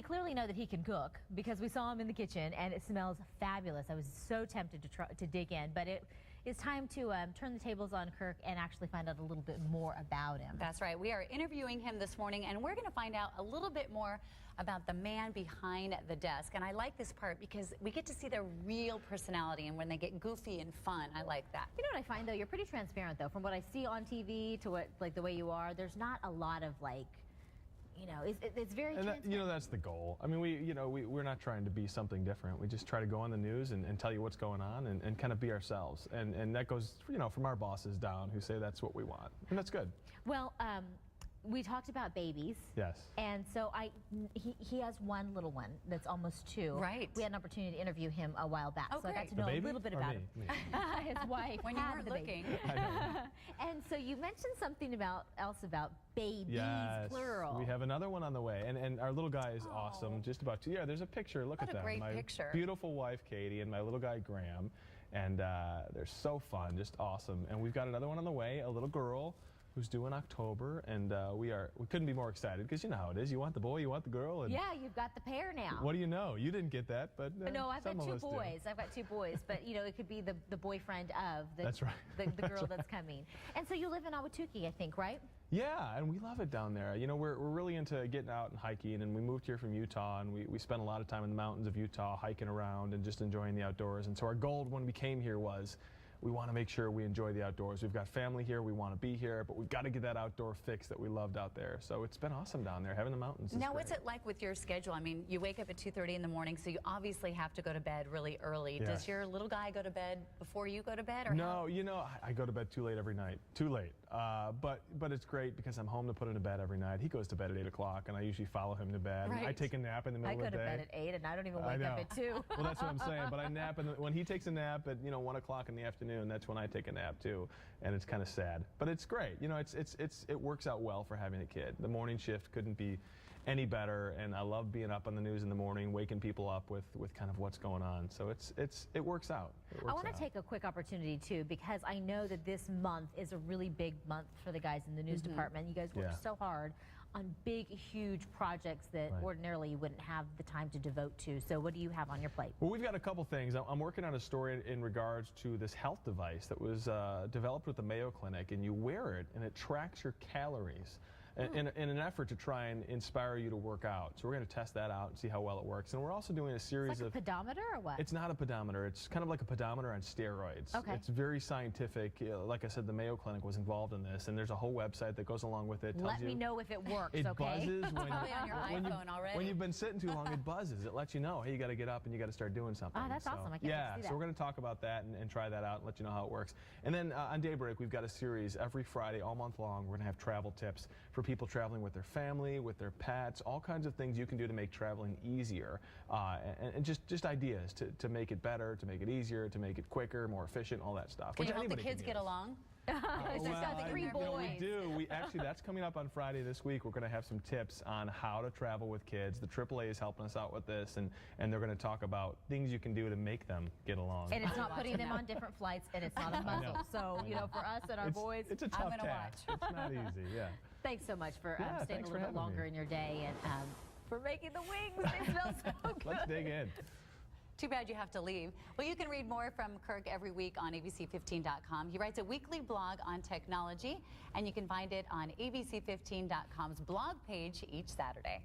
we clearly know that he can cook because we saw him in the kitchen and it smells fabulous. I was so tempted to dig in, but it is time to turn the tables on Kirk and actually find out a little bit more about him. That's right. We are interviewing him this morning, and we're going to find out a little bit more about the man behind the desk. And I like this part because we get to see their real personality, and when they get goofy and fun, I like that. You know what I find, though? You're pretty transparent, though. From what I see on TV to what, like, the way you are, there's not a lot of, like, you know, it's very transparent. You know, that's the goal. I mean, we're not trying to be something different. We just try to go on the news and tell you what's going on and kind of be ourselves. And that goes, you know, from our bosses down who say that's what we want. And that's good. Well, we talked about babies. Yes. And so he has one little one that's almost 2. Right. We had an opportunity to interview him a while back. Oh, so I got to the know baby? a little bit Or about me? him. Me. His wife. When you had weren't the baby. looking. I know. And so you mentioned something else about babies, Yes, plural. we have another one on the way, and our little guy is awesome. Just about to. Yeah, there's a picture. Look What at a them. great My picture. beautiful wife Katie and my little guy Graham, and they're so fun, just awesome. And we've got another one on the way, a little girl who's due in October, and we couldn't be more excited because you know how it is. You want the boy, you want the girl, and Yeah, you've got the pair now. what do you know? You didn't get that, but No, I've got some of 2 us do. boys. I've got 2 boys, but you know, it could be the boyfriend of the, That's right. the girl that's coming. And so you live in Ahwatukee, I think, right? Yeah, and we love it down there. You know, we're really into getting out and hiking, and we moved here from Utah, and we spent a lot of time in the mountains of Utah hiking around and just enjoying the outdoors. And so our goal when we came here was we want to make sure we enjoy the outdoors. We've got family here, we want to be here, but we've got to get that outdoor fix that we loved out there. So it's been awesome down there, having the mountains. Now, what's it like with your schedule? I mean, you wake up at 2:30 in the morning, so you obviously have to go to bed really early. Yes. Does your little guy go to bed before you go to bed? Or No, how? you know, I go to bed too late every night. Too late. But it's great because I'm home to put him to bed every night. He goes to bed at 8 o'clock, and I usually follow him to bed. Right. I take a nap in the middle I of go the to day. bed at 8, and I don't even I wake up know. at 2. Well, that's what I'm saying. But I nap, when he takes a nap at 1 o'clock in the afternoon, that's when I take a nap too, and it's kind of sad. But it's great. You know, it works out well for having a kid. The morning shift couldn't be any better, and I love being up on the news in the morning, waking people up with kind of what's going on. So it works out. I want to take a quick opportunity too, because I know that this month is a really big month for the guys in the news department. You guys work so hard on big, huge projects that ordinarily you wouldn't have the time to devote to. So what do you have on your plate? Well, we've got a couple things. I'm working on a story in regards to this health device that was developed with the Mayo Clinic, and you wear it and it tracks your calories in an effort to try and inspire you to work out. So we're going to test that out and see how well it works. And we're also doing a series It's like of... a pedometer or what? It's not a pedometer. It's kind of like a pedometer on steroids. Okay. It's very scientific. Like I said, the Mayo Clinic was involved in this, and there's a whole website that goes along with it. Let me know if it works, It okay? buzzes when, Probably on your iPhone already. when you've been sitting too long. It buzzes. It lets you know, hey, you got to get up and you got to start doing something. Oh, that's awesome. I can't wait to see that. So we're going to talk about that and try that out and let you know how it works. And then on Daybreak, we've got a series every Friday, all month long. We're going to have travel tips for people traveling with their family, with their pets, all kinds of things you can do to make traveling easier, and just ideas to make it better, to make it easier, to make it quicker, more efficient, all that stuff. Can you which help the anybody can kids get use. along? There's got the 3 boys. We do. We actually, that's coming up on Friday this week. We're going to have some tips on how to travel with kids. The AAA is helping us out with this, and they're going to talk about things you can do to make them get along. And it's not putting them on different flights, and it's not a muzzle. So, you know, for us and our boys, It's a I'm tough gonna task. watch. It's not easy, yeah. thanks so much for Yeah, staying a thanks for little bit having longer me. in your day and for making the wings. They smell so good. Let's dig in. Too bad you have to leave. Well, you can read more from Kirk every week on abc15.com. He writes a weekly blog on technology, and you can find it on abc15.com's blog page each Saturday.